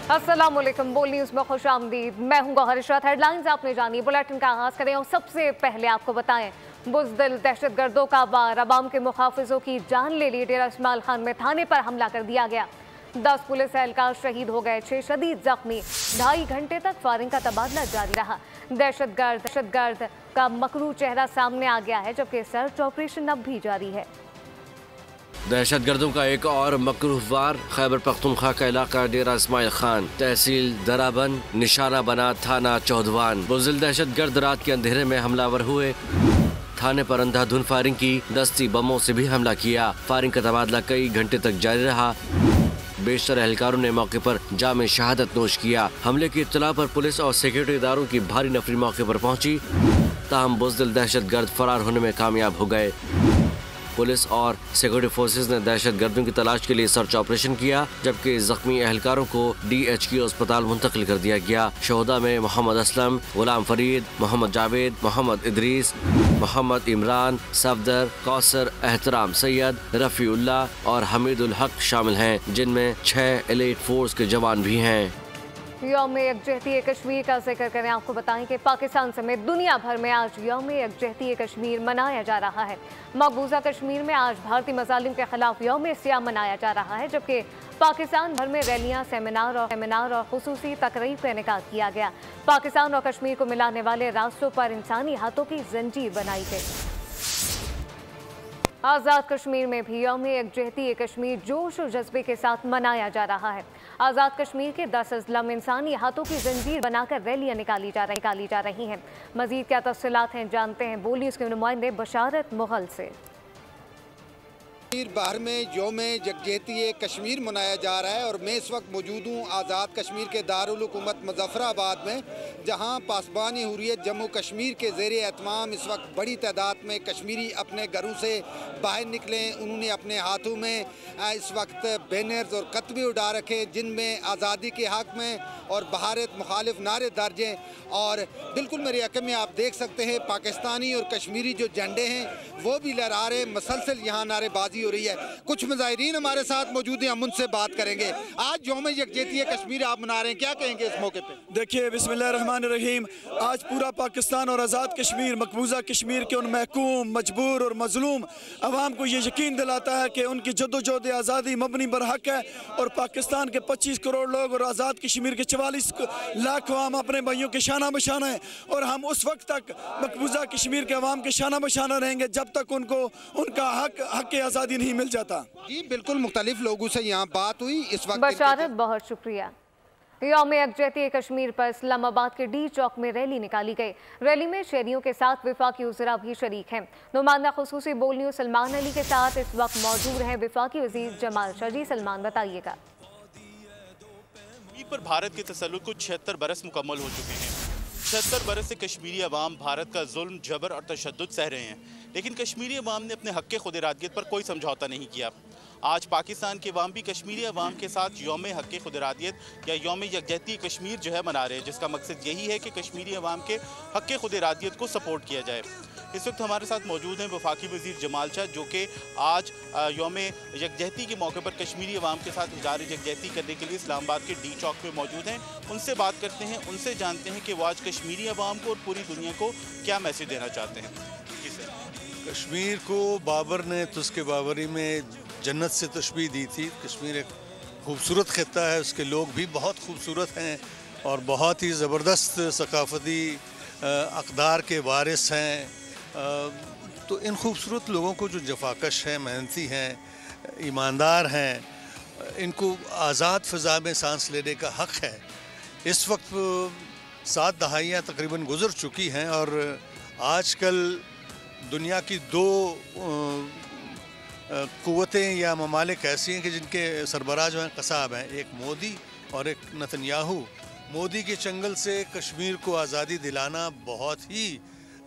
अस्सलामुअलैकुम, बोल न्यूज़ में खुश आमदीद। मैं हूँ गौहर इशरत। हेडलाइंस आपने जानी, बुलेटिन का आगाज करें और सबसे पहले आपको बताएं बुज़दिल दहशतगर्दों का वार, अवाम के मुहाफिजों की जान ले ली। डेरा इस्माइल खान में थाने पर हमला कर दिया गया, 10 पुलिस एहलकार शहीद हो गए, 6 शदीद जख्मी। 2.5 घंटे तक फायरिंग का तबादला जारी रहा। दहशतगर्द का मकरू चेहरा सामने आ गया है, जबकि सर्च ऑपरेशन अब भी जारी है। दहशतगर्दों का एक और मकरूह वार, खैबर पख्तूनख्वा का इलाका डेरा इस्माइल खान, तहसील दराबन, निशाना बना थाना चौधवान। बुज़दिल दहशतगर्द रात के अंधेरे में हमलावर हुए, थाने पर अंधाधुंध फायरिंग की, दस्ती बमों से भी हमला किया। फायरिंग का तबादला कई घंटे तक जारी रहा। बेशतर एहलकारों ने मौके पर जामे शहादत नोश किया। हमले की इत्तला पर पुलिस और सिक्योरिटी इदारों की भारी नफरी मौके पर पहुंची, ताहम बुज़दिल दहशतगर्द फरार होने में कामयाब हो गए। पुलिस और सिक्योरिटी फोर्सेस ने दहशतगर्दों की तलाश के लिए सर्च ऑपरेशन किया, जबकि जख्मी एहलकारों को DHQ अस्पताल मुंतकिल कर दिया गया। शोहदा में मोहम्मद असलम, गुलाम फरीद, मोहम्मद जावेद, मोहम्मद इदरीस, मोहम्मद इमरान, सफदर, कौसर, एहतराम सैयद, रफ़ीउल्ला और हमीदुल हक शामिल हैं, जिनमें 6 एलीट फोर्स के जवान भी हैं। यौम यकजहती कश्मीर का जिक्र करें, आपको बताएं कि पाकिस्तान समेत दुनिया भर में आज यौम यकजहती कश्मीर मनाया जा रहा है। मकबूजा कश्मीर में आज भारतीय मज़ालिम के खिलाफ यौम सियाम मनाया जा रहा है, जबकि पाकिस्तान भर में रैलियां, सेमिनार और खुसूसी तकरीब का इनेकाद किया गया। पाकिस्तान और कश्मीर को मिलाने वाले रास्तों पर इंसानी हाथों की जंजीर बनाई गई। आज़ाद कश्मीर में भी यौम यकजहती कश्मीर जोश और जज्बे के साथ मनाया जा रहा है। आज़ाद कश्मीर के 10 अज़लाम इंसानी हाथों की जंजीर बनाकर रैलियां निकाली जा रही हैं। मज़ीद क्या तफसीलात हैं, जानते हैं बोल न्यूज़ के नुमाइंदे बशारत मुगल से। बाहर में यौम यकजहती कश्मीर मनाया जा रहा है और मैं इस वक्त मौजूद हूँ आज़ाद कश्मीर के दारुल हुकूमत मुज़फ़्फ़राबाद में, जहाँ पासबान हुर्रियत जम्मू कश्मीर के ज़ेर एहतमाम इस वक्त बड़ी तादाद में कश्मीरी अपने घरों से बाहर निकले। उन्होंने अपने हाथों में इस वक्त बैनर्स और कतबे उड़ा रखे, जिनमें आज़ादी के हक़ में और बहारत मुखालिफ नारे दर्ज हैं। और बिल्कुल मेरे हक़ में आप देख सकते हैं पाकिस्तानी और कश्मीरी जो झंडे हैं वो भी लहरा रहे, मसलसल यहाँ नारेबाजी हो रही है। कुछ मुज़ाहिरीन हमारे साथ मौजूद हैं, हम उनसे बात करेंगे। आज यौम यकजहती कश्मीर आप मना रहे हैं, क्या कहेंगे इस मौके पे? देखिए, बिस्मिल्लाहिर्रहमानिर्रहीम, आज पूरा पाकिस्तान और आज़ाद कश्मीर मकबूजा कश्मीर के उन महकूम, मजबूर और मजलूम अवाम को ये यकीन दिलाता है कि उनकी जद्दोजहद आज़ादी मबनी बर हक है और पाकिस्तान के 25 करोड़ लोग और आज़ाद कश्मीर के 44 लाख अवाम अपने भाइयों के शाना बशाना है। और हम उस वक्त तक मकबूजा कश्मीर के अवाम के शाना बशाना रहेंगे जब तक उनको उनका हक आज़ादी नहीं मिल जाता। जी बिल्कुल, मुख्तलिफ लोगों से यहाँ बात हुई इस वक्त। बशारत, बहुत शुक्रिया। यौम यकजहती कश्मीर पर इस्लामाबाद के D चौक में रैली निकाली गई। रैली में शहरियों के साथ विफाकी वज़ीरा भी शरीक हैं। नुमाइंदा खुसूसी बोल न्यूज़ सलमान अली के साथ इस वक्त मौजूद हैं विफाकी वज़ीर जमाल शाह। जी सलमान, बताइएगा। पर भारत के तसल्लुत को 76 बरस मुकम्मल हो चुके हैं। 76 बरस से कश्मीरी अवाम भारत का जुल्म, जबर और तशद्दुद सह रहे हैं, लेकिन कश्मीरी अवाम ने अपने हक़ खुद इरादियत पर कोई समझौता नहीं किया। आज पाकिस्तान के अवाम भी कश्मीरी अवाम के साथ यौम हक़ खुद इरादियत या यौम यकजहती कश्मीर जो है मना रहे हैं, जिसका मकसद यही है कि कश्मीरी अवाम के हक़ खुद इरादियत को सपोर्ट किया जाए। इस वक्त हमारे साथ मौजूद हैं वफाकी वज़ीर जमाल शाह, जो कि आज यौम यकजहती के मौके पर कश्मीरी अवाम के साथ इज़हार यकजहती करने के लिए इस्लामाबाद के D चौक पे मौजूद हैं। उनसे बात करते हैं, उनसे जानते हैं कि वो आज कश्मीरी अवाम को और पूरी दुनिया को क्या मैसेज देना चाहते हैं। जी सर। कश्मीर को बाबर ने तुस्के बाबरी में जन्नत से तशबीह दी थी। कश्मीर एक खूबसूरत खित्ता है, उसके लोग भी बहुत खूबसूरत हैं और बहुत ही ज़बरदस्त सकाफ़ती अक़दार के वारिस हैं। तो इन खूबसूरत लोगों को जो जफाकश हैं, मेहनती हैं, ईमानदार हैं, इनको आज़ाद फ़ज़ा में सांस लेने का हक़ है। इस वक्त 7 दहाइयाँ तकरीबन गुज़र चुकी हैं और आजकल दुनिया की 2 क़ुव्वतें या ममालिक ऐसी हैं कि जिनके सरबराह जो हैं कसाब हैं, एक मोदी और एक नेतन्याहू। मोदी के चंगल से कश्मीर को आज़ादी दिलाना बहुत ही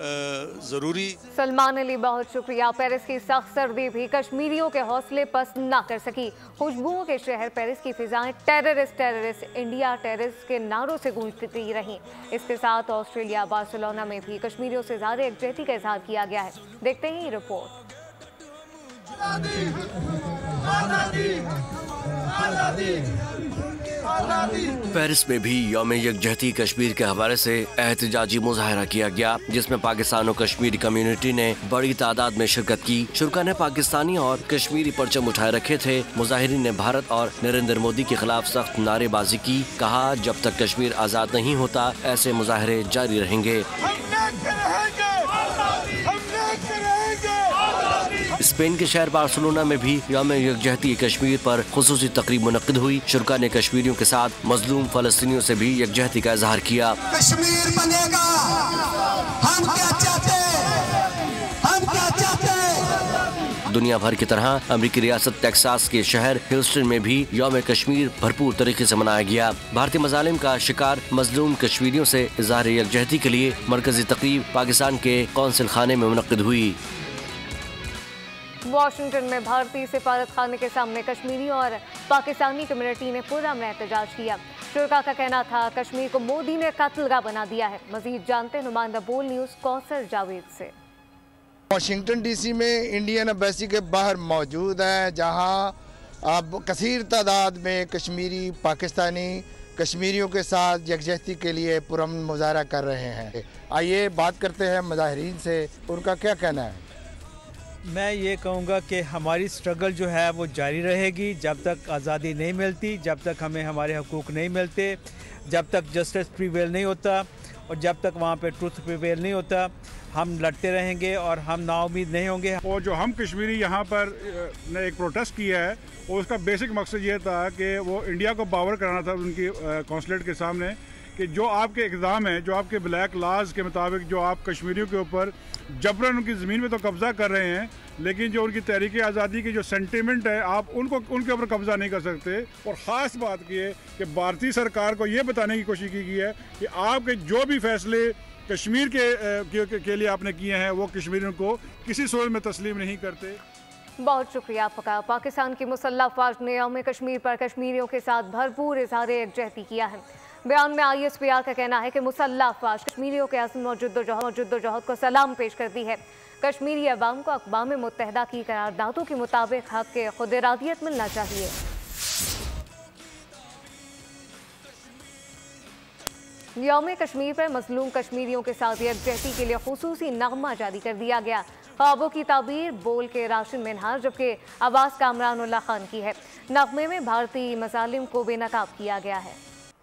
ज़रूरी। सलमान अली, बहुत शुक्रिया। पेरिस की सख्त सर्दी भी कश्मीरियों के हौसले पस्त ना कर सकी। खुशबुओं के शहर पेरिस की फिजाएं टेररिस्ट टेररिस्ट इंडिया टेररिस्ट के नारों से गूंजती रहीं। इसके साथ ऑस्ट्रेलिया बार्सिलोना में भी कश्मीरियों से ज़्यादा यकजहती का इजहार किया गया है। देखते हैं ये रिपोर्ट। पेरिस में भी यौम यकजहती कश्मीर के हवाले से एहतजाजी मुजाहरा किया गया, जिसमें पाकिस्तान और कश्मीरी कम्युनिटी ने बड़ी तादाद में शिरकत की। शुरका ने पाकिस्तानी और कश्मीरी परचम उठाए रखे थे। मुजाहिरीन ने भारत और नरेंद्र मोदी के खिलाफ सख्त नारेबाजी की। कहा, जब तक कश्मीर आजाद नहीं होता ऐसे मुजाहरे जारी रहेंगे। स्पेन के शहर बार्सिलोना में भी यौम यकजहती कश्मीर पर खुसूसी तकरीब मुनक्किद हुई। शुरका ने कश्मीरियों के साथ मजलूम फलस्तीनियों से भी यकजहती का इजहार किया। कश्मीर बनेगा, हम क्या चाहते हैं, हम क्या चाहते हैं। दुनिया भर की तरह अमेरिकी रियासत टेक्सास के शहर ह्यूस्टन में भी यौम कश्मीर भरपूर तरीके से मनाया गया। भारतीय मजालिम का शिकार मजलूम कश्मीरियों से इजहार यकजहती के लिए मरकजी तकरीब पाकिस्तान के कौंसिल खाने में मुनक्किद हुई। वाशिंगटन में भारतीय सिफारत खाने के सामने कश्मीरी और पाकिस्तानी कम्युनिटी ने पुरअमन एहतजाज किया। शुरका का कहना था, कश्मीर को मोदी ने कत्लगाह बना दिया है। मजीद जानते हैं नुमाइंदा बोल न्यूज़ कौसर जावेद से। वाशिंगटन डीसी में इंडियन एम्बेसी के बाहर मौजूद है, जहां अब कसीर तादाद में कश्मीरी पाकिस्तानी कश्मीरियों के साथ यकजहती के लिए पुरअमन मुजाहरा कर रहे हैं। आइए बात करते हैं मुजाहिरीन से, उनका क्या कहना है। मैं ये कहूँगा कि हमारी स्ट्रगल जो है वो जारी रहेगी जब तक आज़ादी नहीं मिलती, जब तक हमें हमारे हकूक़ नहीं मिलते, जब तक जस्टिस प्रिवेल नहीं होता और जब तक वहाँ पे ट्रुथ प्रिवेल नहीं होता, हम लड़ते रहेंगे और हम नाउम्मीद नहीं होंगे। और जो हम कश्मीरी यहाँ पर ने एक प्रोटेस्ट किया है, और उसका बेसिक मकसद ये था कि वो इंडिया को पावर कराना था उनकी कौंसलेट के सामने कि जो आपके इक़दाम है, जो आपके ब्लैक लाज के मुताबिक जो आप कश्मीरियों के ऊपर जबरन उनकी ज़मीन में तो कब्ज़ा कर रहे हैं, लेकिन जो उनकी तहरीक आज़ादी की जो सेंटिमेंट है आप उनके ऊपर कब्ज़ा नहीं कर सकते। और ख़ास बात की है कि भारतीय सरकार को ये बताने की कोशिश की गई है कि आपके जो भी फैसले कश्मीर के लिए आपने किए हैं वो कश्मीरियों को किसी सूरत में तस्लीम नहीं करते। बहुत शुक्रिया आपका। पाकिस्तान की मुसल्लह फ़ौज ने यौम कश्मीर पर कश्मीरियों के साथ भरपूर इज़हार यकजहती किया है। बयान में ISPR का कहना है कि मुसल्लह फ़ौज कश्मीरियों के अज़्म और जद्दोजहद को सलाम पेश करती है। कश्मीरी अवाम को अक़वाम मुत्तहिदा की करारदादों के मुताबिक हक़ के खुद इरादियत मिलना चाहिए। यौम कश्मीर पर मजलूम कश्मीरियों के साथ यकजहती के लिए खुसूसी नगमा जारी कर दिया गया। ख्वाबों की ताबीर बोल के राशिद मिनहार, जबकि आवाज़ कामरान खान की है। नगमे में भारतीय मजालिम को बेनकाब किया गया है।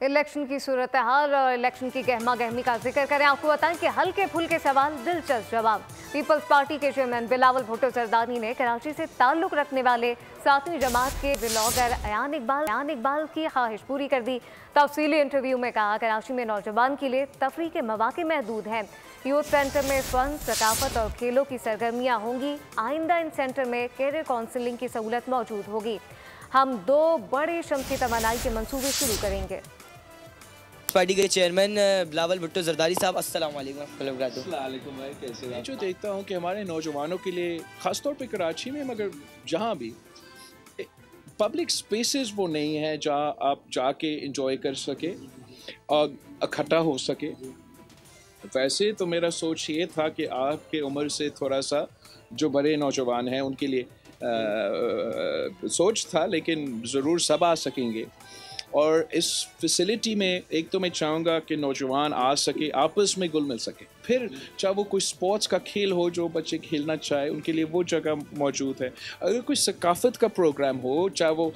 इलेक्शन की सूरत हाल और इलेक्शन की गहमा गहमी का जिक्र करें। आपको बताएं कि हल्के फुल्के सवाल, दिलचस्प जवाब। पीपल्स पार्टी के चेयरमैन बिलावल भुट्टो जरदारी ने कराची से ताल्लुक़ रखने वाले 7वीं जमात के ब्लॉगर अयान इकबाल की ख्वाहिश पूरी कर दी। तफसीली इंटरव्यू में कहा, कराची में नौजवान के लिए तफरीह के मौक़े महदूद हैं। यूथ सेंटर में फ़न, सकाफत और खेलों की सरगर्मियाँ होंगी। आइंदा इन सेंटर में कैरियर काउंसलिंग की सहूलत मौजूद होगी। हम 2 बड़े शमसी तवानाई के मंसूबे शुरू करेंगे। पार्टी के चेयरमैन बिलावल भुट्टो जरदारी साहब, अस्सलाम वालेकुम। भाई कैसे हैं? जो देखता हूँ कि हमारे नौजवानों के लिए ख़ासतौर पे कराची में, मगर जहाँ भी पब्लिक स्पेसेस वो नहीं है जहाँ आप जाके इंजॉय कर सके और इकट्ठा हो सके। वैसे तो मेरा सोच ये था कि आपके उम्र से थोड़ा सा जो बड़े नौजवान हैं उनके लिए सोच था, लेकिन ज़रूर सब आ सकेंगे। और इस फैसिलिटी में एक तो मैं चाहूँगा कि नौजवान आ सके, आपस में घुल मिल सके। फिर चाहे वो कोई स्पोर्ट्स का खेल हो जो बच्चे खेलना चाहे, उनके लिए वो जगह मौजूद है। अगर कोई सकाफत का प्रोग्राम हो, चाहे वो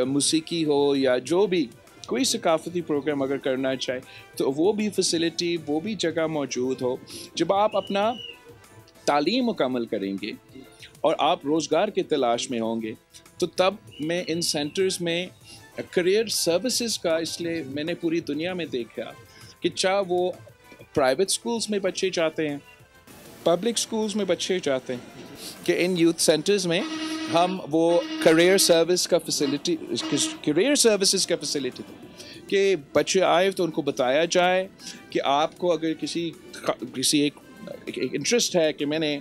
मूसीकी हो या जो भी कोई सकाफती प्रोग्राम अगर करना चाहे, तो वो भी फैसिलिटी, वो भी जगह मौजूद हो। जब आप अपना तालीम मुकम्मल करेंगे और आप रोज़गार की तलाश में होंगे, तो तब मैं इन सेंटर्स में करियर सर्विसेज का, इसलिए मैंने पूरी दुनिया में देखा कि चाहे वो प्राइवेट स्कूल्स में बच्चे जाते हैं, पब्लिक स्कूल्स में बच्चे जाते हैं, कि इन यूथ सेंटर्स में हम वो करियर सर्विसेज का फैसिलिटी कि बच्चे आए तो उनको बताया जाए कि आपको अगर किसी एक इंटरेस्ट है कि मैंने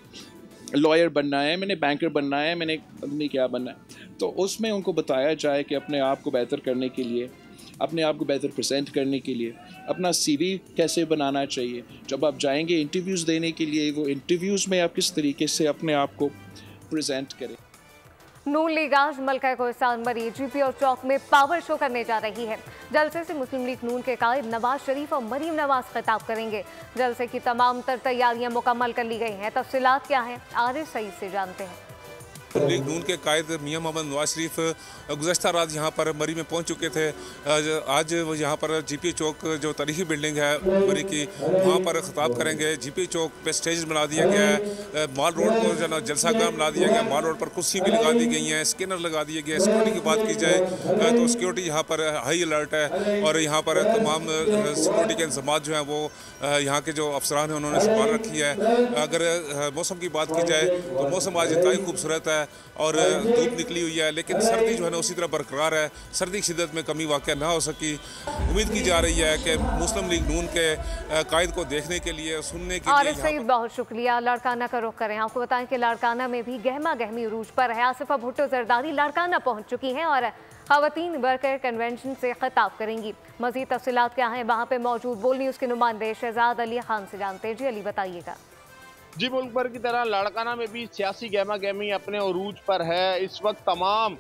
लॉयर बनना है, मैंने बैंकर बनना है, मैंने आदमी क्या बनना है, तो उसमें उनको बताया जाए कि अपने आप को बेहतर करने के लिए, अपने आप को बेहतर प्रेजेंट करने के लिए अपना CV कैसे बनाना चाहिए। जब आप जाएंगे इंटरव्यूज़ देने के लिए, वो इंटरव्यूज़ में आप किस तरीके से अपने आप को प्रेजेंट करें। नून लीग आज मलका कोहिस्तान मरी GPO चौक में पावर शो करने जा रही है। जलसे से मुस्लिम लीग नून के कायद नवाज शरीफ और मरीम नवाज खिताब करेंगे। जलसे की तमाम तर तैयारियां मुकम्मल कर ली गई हैं। तफसीलात क्या हैं, आरिफ सईद से जानते हैं। लीग नून के कायद मियां मोहम्मद नवाज शरीफ गुज़श्ता रात यहाँ पर मरी में पहुँच चुके थे। आज वो यहाँ पर GPO चौक जो तारीखी बिल्डिंग है मरी की, वहाँ पर खिताब करेंगे। GPO चौक पे स्टेज बना दिया गया है। मॉल रोड को जो जलसागाह बना दिया गया। मॉल रोड पर कुर्सी भी लगा दी गई हैं, स्कैनर लगा दिए गए। सिक्योरिटी की बात की जाए तो सिक्योरिटी यहाँ पर हाई अलर्ट है और यहाँ पर तमाम सिक्योरिटी के इंतजाम जो हैं वो यहाँ के जो अफसरान हैं उन्होंने संभाल रखी है। अगर मौसम की बात की जाए तो मौसम आज इंतहाई खूबसूरत है और धूप निकली हुई है, लेकिन सर्दी जो है ना उसी तरह बरकरार है। सर्दी की शिद्दत में कमी वाक़या ना हो सकी। उम्मीद की जा रही है कि मुस्लिम लीग नून के कायद को देखने के लिए, सुनने के लिए। सईद बहुत शुक्रिया। लाड़काना का रुख करें। आपको बताएं कि लाड़काना में भी गहमा गहमी उरूज पर है। आसिफा भुट्टो जरदारी लाड़काना पहुंच चुकी हैं और खवातीन वर्कर कन्वेंशन से खिताब करेंगी। मजीद तफसीलात क्या हैं वहाँ पे मौजूद बोल न्यूज़ के नुमाइंदे शहजाद अली खान से जानते हैं। जी अली बताइएगा। जी मुल्क भर की तरह लाड़काना में भी सियासी गहमा गहमी अपने उरूज पर है। इस वक्त तमाम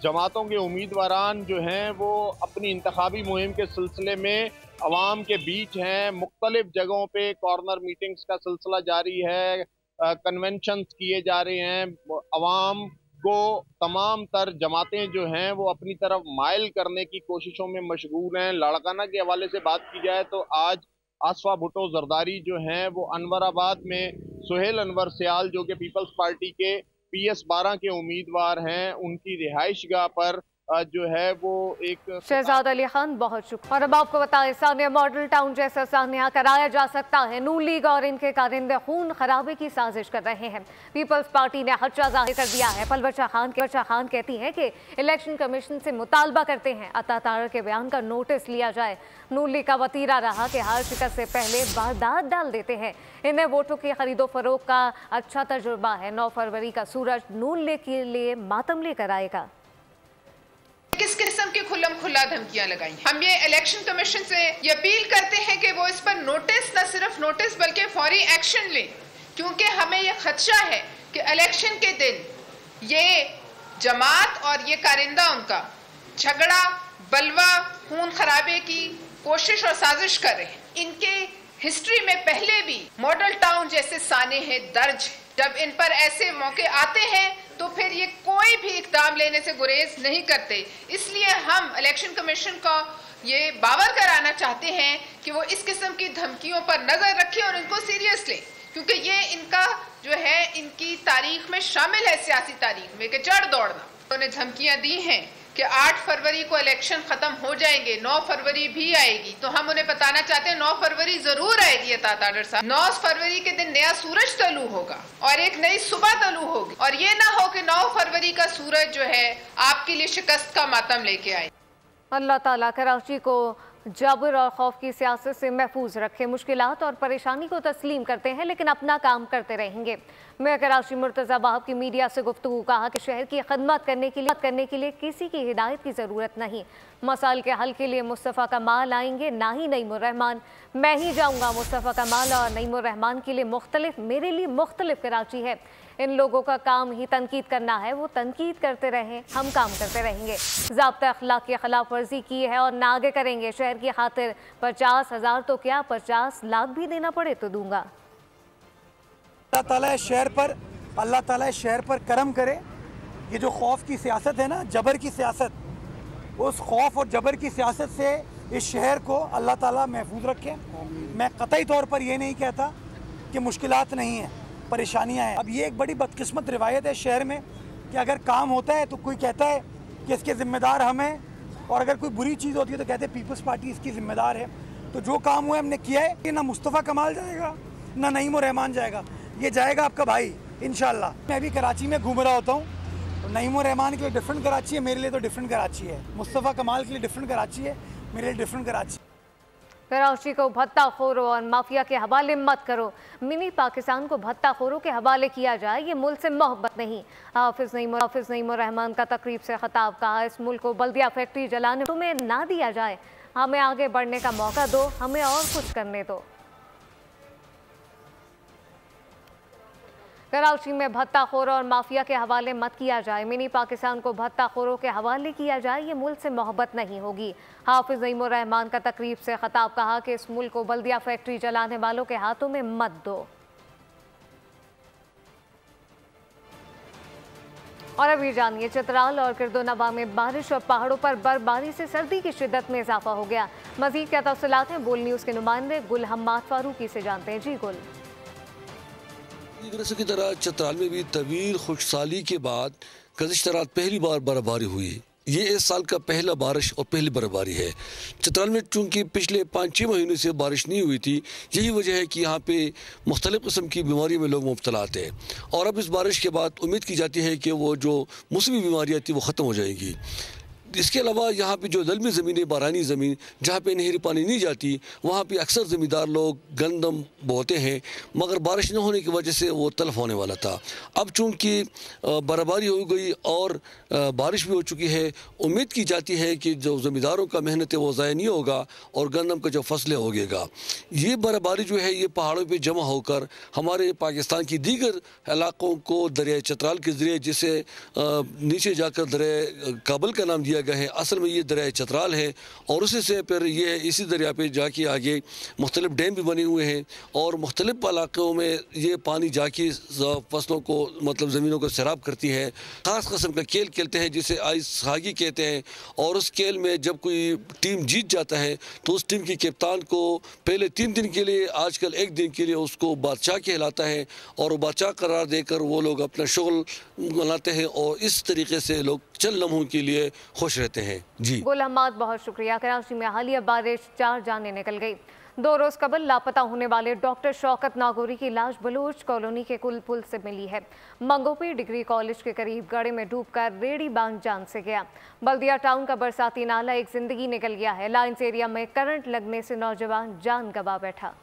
जमातों के उम्मीदवारान जो हैं वो अपनी इंतखाबी मुहिम के सिलसिले में अवाम के बीच हैं। मुख्तलिफ जगहों पे कॉर्नर मीटिंग्स का सिलसिला जारी है, कन्वेंशन किए जा रहे हैं। अवाम को तमाम तर जमातें जो हैं वो अपनी तरफ माइल करने की कोशिशों में मशगूल हैं। लाड़काना के हवाले से बात की जाए तो आज आसफा भुट्टो जरदारी जो हैं वो अनवराबाद में सुहेल अनवर सियाल जो कि पीपल्स पार्टी के PS 12 के उम्मीदवार हैं, उनकी रिहाइशगाह पर जो है वो एक शहजाद अली खान बहुत शुक्रिया। और अब आपको बताएं सानिया मॉडल टाउन जैसा सानिया कराया जा सकता है। नून लीग और इनके कारिंदे खून खराबे की साजिश कर रहे हैं। पीपल्स पार्टी ने खदशा जाहिर कर दिया है। पलवशा खान कहती हैं कि इलेक्शन कमीशन से मुतालबा करते हैं अता तारर के बयान का नोटिस लिया जाए। नून लीग का वतीरा रहा कि हार शिकस्त से पहले वारदात डाल देते हैं। इन्हें वोटों की खरीदो फरोख्त का अच्छा तजुर्बा है। 9 फरवरी का सूरज नून लीग के लिए मातम लेकर आएगा। किस किस्म की खुल्लम खुल्ला धमकियां लगाई। हम ये इलेक्शन कमीशन से ये अपील करते हैं कि वो इस पर नोटिस, न सिर्फ नोटिस बल्कि फौरी एक्शन लें, क्योंकि हमें ये खदशा है कि इलेक्शन के दिन ये जमात और ये कारिंदा उनका झगड़ा, बलवा, खून खराबे की कोशिश और साजिश कर रहे हैं। इनके हिस्ट्री में पहले भी मॉडल टाउन जैसे साने हैं दर्ज। जब इन पर ऐसे मौके आते हैं तो फिर ये कोई भी इकदाम लेने से गुरेज नहीं करते। इसलिए हम इलेक्शन कमीशन को ये बावर कराना चाहते हैं कि वो इस किस्म की धमकियों पर नजर रखें और इनको सीरियस लें, क्योंकि ये इनका जो है इनकी तारीख में शामिल है, सियासी तारीख में, कि जड़ दौड़ना। उन्होंने धमकियां दी हैं कि 8 फरवरी को इलेक्शन खत्म हो जाएंगे, 9 फरवरी भी आएगी। तो हम उन्हें बताना चाहते हैं 9 फरवरी जरूर आएगी अता तारर साहब। 9 फरवरी के दिन नया सूरज तलू होगा और एक नई सुबह तलू होगी, और ये ना हो कि 9 फरवरी का सूरज जो है आपके लिए शिकस्त का मातम लेके आए। अल्लाह ताला कराची को जबर और खौफ की सियासत से महफूज रखे। मुश्किलात और परेशानी को तस्लीम करते हैं लेकिन अपना काम करते रहेंगे। मैं कराची मुर्तज़ा वाहब की मीडिया से गुफ्तगू कहा कि शहर की खदमत करने के लिए किसी की हिदायत की ज़रूरत नहीं। मसाइल के हल के लिए मुस्तफ़ा कमाल आएंगे, ना ही नईमुर रहमान। मैं ही जाऊँगा। मुस्तफ़ा कमाल और नईमुर रहमान के लिए मुख्तलिफ, मेरे लिए मुख्तलिफ कराची है। इन लोगों का काम ही तनकीद करना है, वो तनकीद करते रहें, हम काम करते रहेंगे। ज़ाब्ता अखलाक की खिलाफ वर्जी की है और ना आगे करेंगे। शहर की खातिर 50,000 तो क्या 50 लाख भी देना पड़े तो दूंगा। अल्लाह ताला शहर पर करम करे। ये जो खौफ की सियासत है ना, जबर की सियासत, उस खौफ और जबर की सियासत से इस शहर को अल्लाह ताला महफूज रखे। मैं कतई तौर पर ये नहीं कहता कि मुश्किलात नहीं हैं, परेशानियां हैं। अब ये एक बड़ी बदकिस्मत रिवायत है शहर में कि अगर काम होता है तो कोई कहता है कि इसके ज़िम्मेदार हम हैं, और अगर कोई बुरी चीज़ होती है तो कहते हैं पीपल्स पार्टी इसकी ज़िम्मेदार है। तो जो काम हुआ हमने किया है, कि ना मुस्तफ़ा कमाल जाएगा ना नईमुर रहमान जाएगा, ये जाएगा आपका भाई इंशाल्लाह। मैं भी कराची में घूम रहा होता हूँ, तो नईमुर रहमान के लिए डिफरेंट कराची है, मेरे लिए तो डिफरेंट कराची है। मुस्तफ़ा कमाल के लिए डिफरेंट कराची है, मेरे लिए डिफरेंट कराची। कराची को भत्ताखोरों और माफिया के हवाले मत करो। मिनी पाकिस्तान को भत्ताखोरों के हवाले किया जाए, ये मुल्क से मोहब्बत नहीं। हाफिज नईमुर रहमान का तकरीब से खिताब। कहा इस मुल्क को बल्दिया फैक्ट्री जलाने तुम्हें ना दिया जाए, हमें आगे बढ़ने का मौका दो, हमें और कुछ करने दो। कराची में भत्ताखोरों और माफिया के हवाले मत किया जाए। मिनी पाकिस्तान को भत्ताखोरों के हवाले किया जाए, ये मुल्क से मोहब्बत नहीं होगी। हाफिज नईमुर रहमान का तकरीब से खिताब, कहा कि इस मुल्क को बल्दिया फैक्ट्री जलाने वालों के हाथों में मत दो। और अभी जानिए, चित्राल और किरदोनवा में बारिश और पहाड़ों पर बर्फबारी से सर्दी की शिद्दत में इजाफा हो गया। मजीद क्या तफसीलात हैं, बोल न्यूज़ के नुमाइंदे गुल हम्माद फारूकी से जानते हैं। जी गुल। की तरह चित्राल में भी तवील खुशहाली के बाद गुज़िश्ता रात पहली बार बर्फबारी हुई। ये इस साल का पहला बारिश और पहली बर्फबारी है। चित्राल में चूँकि पिछले 5-6 महीनों से बारिश नहीं हुई थी, यही वजह है कि यहाँ पे मुख्तलिफ़ किस्म की बीमारियों में लोग मुब्तला थे। और अब इस बारिश के बाद उम्मीद की जाती है कि वो जो मौसमी बीमारियाँ थी वो ख़त्म हो जाएंगी। इसके अलावा यहाँ पे जो दलमी ज़मीनें, बारानी ज़मीन जहाँ पे नहरी पानी नहीं जाती, वहाँ पे अक्सर ज़मींदार लोग गंदम बोते हैं, मगर बारिश न होने की वजह से वो तलफ होने वाला था। अब चूँकि बर्फबारी हो गई और बारिश भी हो चुकी है, उम्मीद की जाती है कि जो ज़मींदारों का मेहनत है वो ज़ाया नहीं होगा और गंदम का जो फसलें होगेगा। ये बर्फबारी जो है ये पहाड़ों पर जमा होकर हमारे पाकिस्तान की दीगर इलाक़ों को दरिया चित्राल के ज़रिए, जिसे नीचे जाकर दरिया काबल का नाम दिया गया है, असल में ये दरिया चित्राल है और उसी से फिर ये इसी दरिया पे जाके आगे मुख्तलिफ डैम भी बने हुए हैं और मुख्तलिफ इलाक़ों में ये पानी जाके फसलों को मतलब ज़मीनों को सैराब करती है। ख़ास किस्म का खेल खेलते हैं जिसे आइस हॉकी कहते हैं और उस खेल में जब कोई टीम जीत जाता है तो उस टीम की कप्तान को पहले 3 दिन के लिए, आजकल 1 दिन के लिए उसको बादशाह कहलाता है और वो बादशाह करार देकर वो लोग अपना शुगल मनाते हैं और इस तरीके से लोग चंद लम्हों के लिए खुश रहते हैं। जी गुल हम्माद, बहुत शुक्रिया। कराची में हालिया बारिश 4 जानें निकल गई। 2 रोज कबल लापता होने वाले डॉक्टर शौकत नागौरी की लाश बलूच कॉलोनी के कुल पुल से मिली है। मंगोपी डिग्री कॉलेज के करीब गड्ढे में डूबकर रेडी बांध जान से गया। बल्दिया टाउन का बरसाती नाला एक जिंदगी निकल गया है। लाइंस एरिया में करंट लगने से नौजवान जान गंवा बैठा।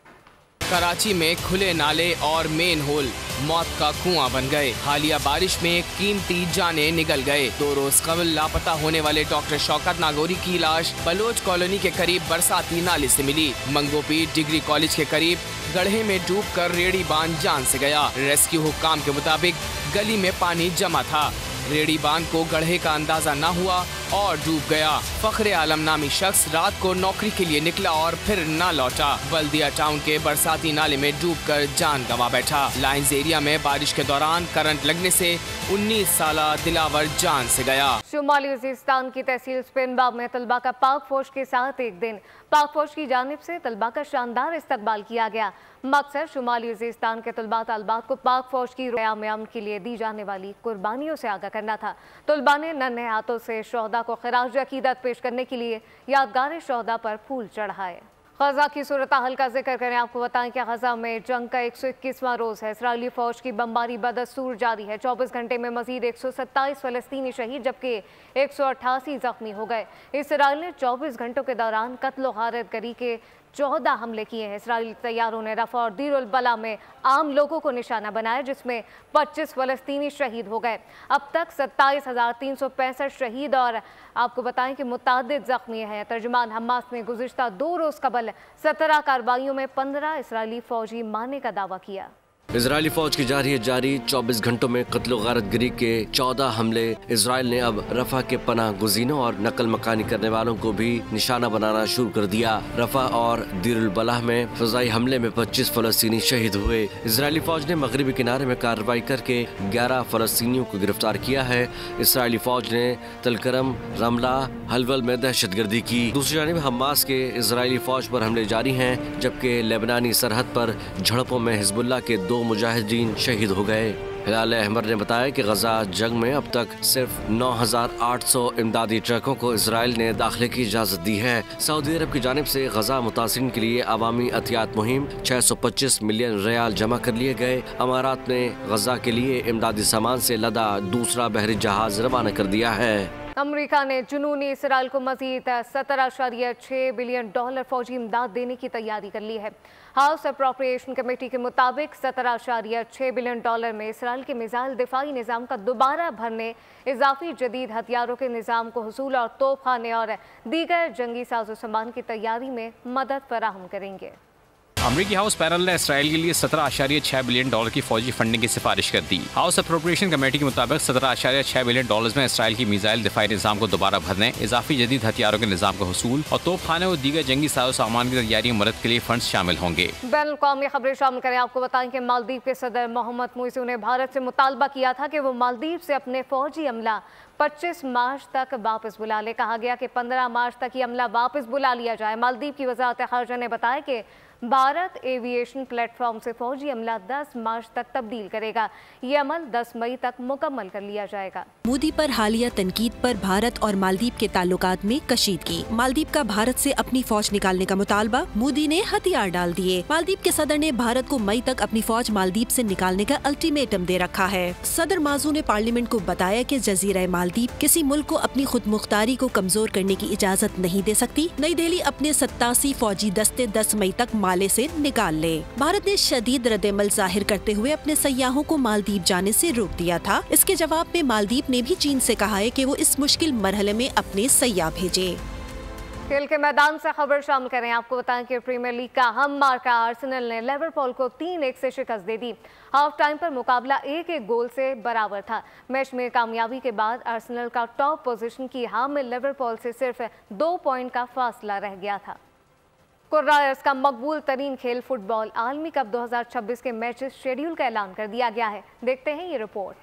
कराची में खुले नाले और मेन होल मौत का कुआं बन गए। हालिया बारिश में कीमती जानें निकल गए। 2 रोज कबल लापता होने वाले डॉक्टर शौकत नागौरी की लाश बलोच कॉलोनी के करीब बरसाती नाले से मिली। मंगोपी डिग्री कॉलेज के करीब गड्ढे में डूबकर रेडी बांध जान से गया। रेस्क्यू हुक्काम के मुताबिक गली में पानी जमा था, रेडी बांध को गड्ढे का अंदाजा न हुआ और डूब गया। फखरे आलम नामी शख्स रात को नौकरी के लिए निकला और फिर न लौटा। बल्दिया टाउन के बरसाती नाले में डूबकर जान गंवा बैठा। लाइंस एरिया में बारिश के दौरान करंट लगने से 19 साला दिलावर जान से गया। शुमाली वज़ीरिस्तान की तहसील स्पिनबाग में तलबा का पाक फौज के साथ एक दिन पाक फौज की जानिब से तलबा का शानदार इस्तकबाल किया गया। मकसद शुमाली वज़ीरिस्तान के तलबा तालबात को पाक फौज की क़याम अमन के लिए दी जाने वाली कुर्बानियों से आगाह करना था। तलबा ने नन्हे हाथों से शोहदा को खिराज अकीदत पेश करने के लिए यादगार शोहदा पर फूल चढ़ाए। गजा की सूरत हाल का जिक्र करें, आपको बताएं कि गजा में जंग का 121वां रोज़ है। इसराइली फ़ौज की बमबारी बदस्तूर जारी है। 24 घंटे में मजीद 127 फ़लस्तीनी शहीद जबकि 188 जख्मी हो गए। इसराइल ने 24 घंटों के दौरान कत्ल गारत गरी के 14 हमले किए हैं। इसराइली तैयारों ने रफ़ा और दीर उल बला में आम लोगों को निशाना बनाया जिसमें 25 फ़लस्तीनी शहीद हो गए। अब तक 27,365 शहीद और आपको बताएं कि मुतादिद ज़ख्मी हैं। तर्जुमान हमास ने गुज़िश्ता 2 रोज़ कबल 17 कार्रवाइयों में 15 इसराइली फ़ौजी मारने का दावा किया। इजरायली फौज की जारी 24 घंटों में कत्ल गारतगिरी के 14 हमले। इजराइल ने अब रफा के पनाह गुज़ीनों और नकल मकानी करने वालों को भी निशाना बनाना शुरू कर दिया। रफा और दीरुल बलाह में फ़ज़ाई हमले में 25 फ़लस्तीनी शहीद हुए। इजरायली फौज ने मगरबी किनारे में कार्रवाई करके 11 फ़लस्तीनियों को गिरफ्तार किया है। इसराइली फौज ने तलकरम, रमला, हलवल में दहशतगर्दी की। दूसरी जानिब हमास के इजरायली फौज पर हमले जारी हैं, जबकि लेबनानी सरहद पर झड़पों में हिजबुल्लाह के 2 मुजाहिदीन शहीद हो गए। हिलाल अहमर ने बताया कि गजा जंग में अब तक सिर्फ 9,800 इमदादी ट्रकों को इसराइल ने दाखिले की इजाज़त दी है। सऊदी अरब की जानिब से गजा मुतासिरीन के लिए अवामी अतियात मुहिम 625 मिलियन रियाल जमा कर लिए गए। अमारात ने गजा के लिए इमदादी सामान से लदा दूसरा बहरी जहाज रवाना कर दिया है। अमेरिका ने जुनूनी इसराइल को मजीद $17.6 बिलियन फौजी इमदाद देने की तैयारी कर ली है। हाउस अप्रोप्रिएशन कमेटी के मुताबिक $17.6 बिलियन में इसराइल के मिसाइल दिफाई निज़ाम का दोबारा भरने, इजाफी जदीद हथियारों के निज़ाम को हुसूल और तोपखाने और दीगर जंगी साजो सामान की तैयारी में मदद फराहम करेंगे। अमेरिकी हाउस पैनल ने इसराइल के लिए 17.6 बिलियन डॉलर की फौजी फंडिंग की सिफारिश कर दी। हाउस अप्रोप्रिएशन कमेटी के मुताबिक 17.6 बिलियन डॉलर्स में इसराइल की मिसाइल दिफाई निज़ाम को दोबारा भरने, इजाफी जदीद हथियारों के निज़ाम का हुसूल और तोपखाने और दीगर जंगी साजो सामान की तैयारी मदद के लिए फंड शामिल होंगे। बैनुल-अक़वामी खबरें शामिल करें। आपको बताएं कि मालदीव के सदर मोहम्मद मुइज़ी ने भारत से मुतालबा किया था कि वो मालदीव से अपने फौजी अमला 25 मार्च तक वापस बुला ले। कहा गया कि 15 मार्च तक ये अमला वापस बुला लिया जाए। मालदीव की वज़ारत ख़ारजा ने बताया कि भारत एविएशन प्लेटफॉर्म से फौजी अमला 10 मार्च तक तब्दील करेगा। ये अमल 10 मई तक मुकम्मल कर लिया जाएगा। मोदी पर हालिया तनकीद पर भारत और मालदीव के ताल्लुकात में कशीदगी। मालदीव का भारत से अपनी फौज निकालने का मुतालबा, मोदी ने हथियार डाल दिए। मालदीव के सदर ने भारत को मई तक अपनी फौज मालदीव से निकालने का अल्टीमेटम दे रखा है। सदर माजू ने पार्लियामेंट को बताया कि जजीरा मालदीव किसी मुल्क को अपनी खुद मुख्तारी को कमजोर करने की इजाजत नहीं दे सकती। नई दिल्ली अपने 87 फौजी दस्ते 10 मई तक माले से निकाल ले। भारत ने शदीद रद्द-ए-अमल जाहिर करते हुए अपने सयाहों को मालदीव जाने से रोक दिया था। इसके जवाब में मालदीव ने भी चीन से कहा है कि वो इस मुश्किल मरहले में अपने सयाह भेजे। खेल के मैदान से खबर शामिल करें। आपको बताएं कि प्रीमियर लीग का हम मार्का आर्सेनल ने लिवरपूल को 3-1 से शिकस्त दे दी। हाफ टाइम पर मुकाबला 1-1 गोल से बराबर था। मैच में कामयाबी के बाद आर्सेनल का टॉप पोजीशन की हामिल लिवरपूल से सिर्फ 2 पॉइंट का फासला रह गया था। कुर्रायर्स का मकबूल तरीन खेल फुटबॉल आलमी कप 2026 के मैचेस शेड्यूल का ऐलान कर दिया गया है। देखते हैं ये रिपोर्ट।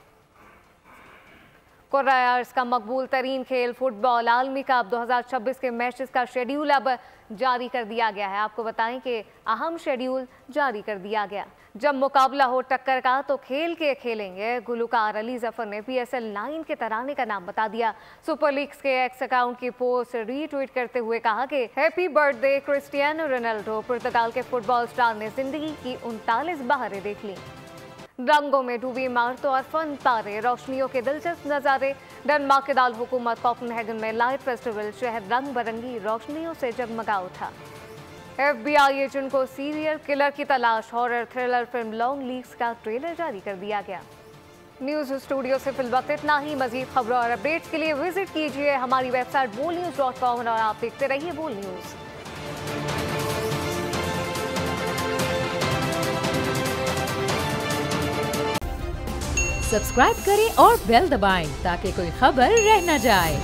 कुर्रायर्स का मकबूल तरीन खेल फुटबॉल आलमी कप 2026 के मैचेस का शेड्यूल अब जारी कर दिया गया है। आपको बताएं कि अहम शेड्यूल जारी कर दिया गया। जब मुकाबला हो टक्कर का तो खेल के खेलेंगे। गुलकार अली जफर ने PSL 9 के तराने का नाम बता दिया। सुपर लीग्स के एक्स अकाउंट की पोस्ट रीट्वीट करते हुए कहा कि हैप्पी बर्थडे क्रिस्टियानो रोनाल्डो। पुर्तगाल के फुटबॉल स्टार ने जिंदगी की 39 बहारें देख ली। रंगों में डूबी इमारतों और फन तारे, रोशनियों के दिलचस्प नज़ारे। डेनमार्क के दाल हुकूमत कोपेनहेगन में लाइट फेस्टिवल शहर रंग बिरंगी रोशनियों से जगमगा उठा। FBI एजेंट को सीरियल किलर की तलाश। Horror thriller film long leagues का ट्रेलर जारी कर दिया गया। न्यूज़ स्टूडियो से फिल वक्त इतना ही। मजीद खबरों और अपडेट्स के लिए विजिट कीजिए हमारी वेबसाइट bolnews.com और आप देखते रहिए बोल न्यूज़। सब्सक्राइब करें और बेल दबाएं ताकि कोई खबर रह न जाए।